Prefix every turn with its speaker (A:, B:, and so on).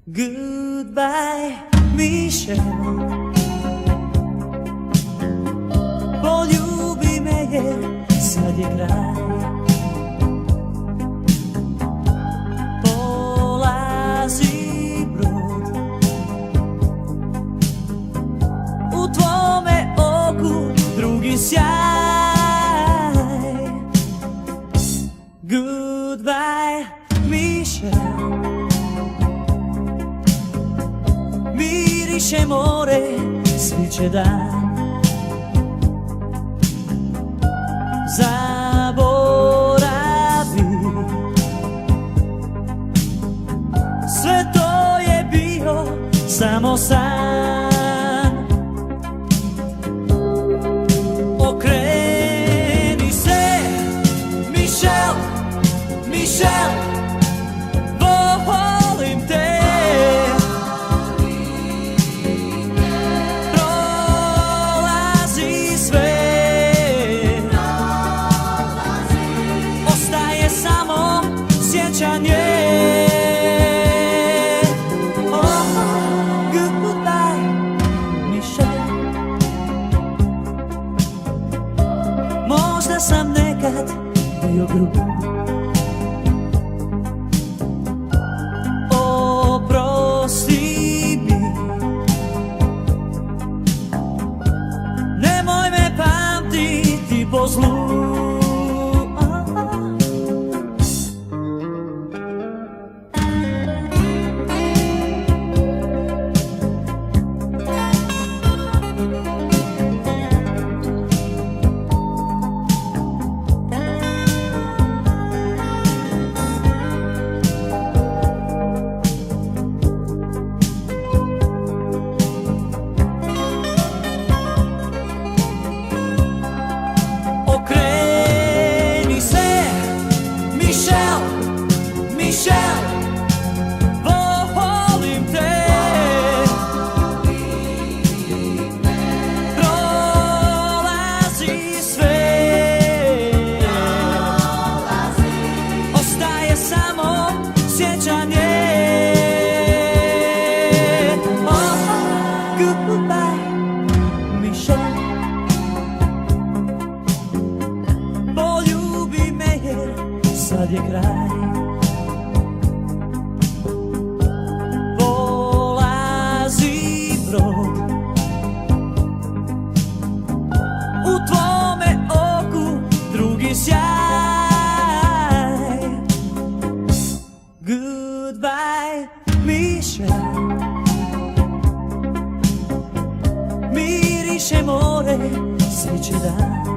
A: Goodbye, Michelle. Poljubi me jer sad je kraj. Polazi brod, u tvome oku drugi sjaj. Goodbye, Michelle. Miriše more, sviće dan. Zaboravi, sve to je bio samo san. Okreni se, Michelle, Michelle, volim te. Prolazi sve, ostaje samo sjećanje. Goodbye, Michelle. Možda sam nekad bio grub, oprosti mi, nemoj me pamtiti po zlu. Okreni se, Michelle, Michelle, volim te. Prolazi sve, ostaje samo sjećanje. Goodbye, Michelle. Poljubi me jer sad je kraj. Polazi brod, u tvome oku drugi sjaj. Goodbye, Michelle. Miriše more, sviće dan.